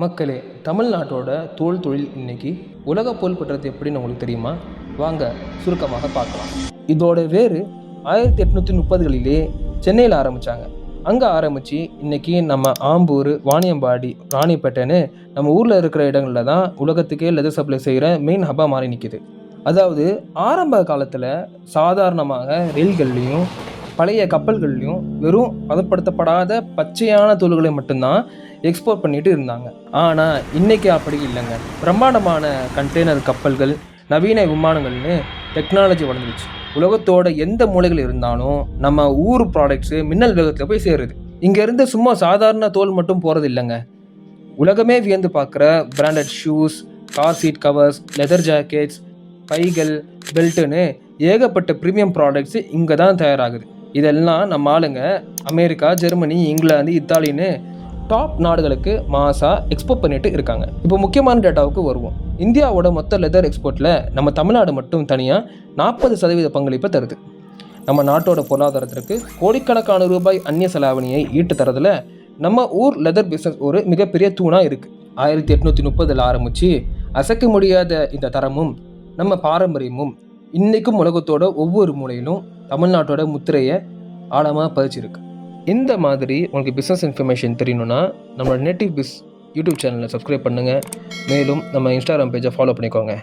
மக்களே, தமிழ்நாட்டோட தோல் தொழில் இன்னைக்கு உலக புகழ் பெற்றது எப்படின்னு உங்களுக்கு தெரியுமா? வாங்க சுருக்கமாக பார்க்கலாம். இதோட வேறு 1830களிலே சென்னையில் ஆரம்பித்தாங்க. அங்கே ஆரம்பித்து இன்னைக்கு நம்ம ஆம்பூர், வாணியம்பாடி, ராணிப்பேட்டைன்னு நம்ம ஊரில் இருக்கிற இடங்களில் தான் உலகத்துக்கே லெதர் சப்ளை செய்கிற மெயின் ஹப்பாக மாறி நிற்கிது. அதாவது ஆரம்ப காலத்தில் சாதாரணமாக ரயில்கள்லேயும் பழைய கப்பல்கள்லையும் வெறும் பதப்படுத்தப்படாத பச்சையான தோல்களை மட்டும்தான் எக்ஸ்போர்ட் பண்ணிட்டு இருந்தாங்க. ஆனால் இன்னைக்கு அப்படி இல்லைங்க. பிரம்மாண்டமான கண்டெய்னர் கப்பல்கள், நவீன விமானங்கள்னு டெக்னாலஜி வளர்ந்துருச்சு. உலகத்தோட எந்த மூலைகள் இருந்தாலும் நம்ம ஊர் ப்ராடக்ட்ஸு மின்னல் வேகத்தில் போய் சேருது. இங்கேருந்து சும்மா சாதாரண தோல் மட்டும் போகிறது இல்லைங்க. உலகமே வியந்து பார்க்குற branded shoes, car seat covers, leather jackets, பைகள், பெல்ட்டுன்னு ஏகப்பட்ட ப்ரீமியம் ப்ராடக்ட்ஸு இங்கே தான் தயாராகுது. இதெல்லாம் நம்ம ஆளுங்க அமெரிக்கா, ஜெர்மனி, இங்கிலாந்து, இத்தாலின்னு டாப் நாடுகளுக்கு மாசாக எக்ஸ்போர்ட் பண்ணிட்டு இருக்காங்க. இப்போ முக்கியமான டேட்டாவுக்கு வருவோம். இந்தியாவோட மொத்த லெதர் எக்ஸ்போர்ட்டில் நம்ம தமிழ்நாடு மட்டும் தனியாக 40% பங்களிப்பை தருது. நம்ம நாட்டோட பொருளாதாரத்திற்கு கோடிக்கணக்கான ரூபாய் அந்நிய செலாவணியை ஈட்டு தரதில் நம்ம ஊர் லெதர் பிஸ்னஸ் ஒரு மிகப்பெரிய தூணாக இருக்குது. 1830 ஆரம்பித்து அசைக்க முடியாத இந்த தரமும் நம்ம பாரம்பரியமும் இன்றைக்கும் உலகத்தோட ஒவ்வொரு மூலையிலும் தமிழ்நாட்டோட முத்திரையை ஆழமாக பதிச்சிருக்கு. இந்த மாதிரி உங்களுக்கு பிஸ்னஸ் இன்ஃபர்மேஷன் தெரியணுன்னா நம்மளோட நேட்டிவ் பிஸ் யூடியூப் சேனலை சப்ஸ்கிரைப் பண்ணுங்கள். மேலும் நம்ம இன்ஸ்டாகிராம் பேஜை ஃபாலோ பண்ணிக்கோங்க.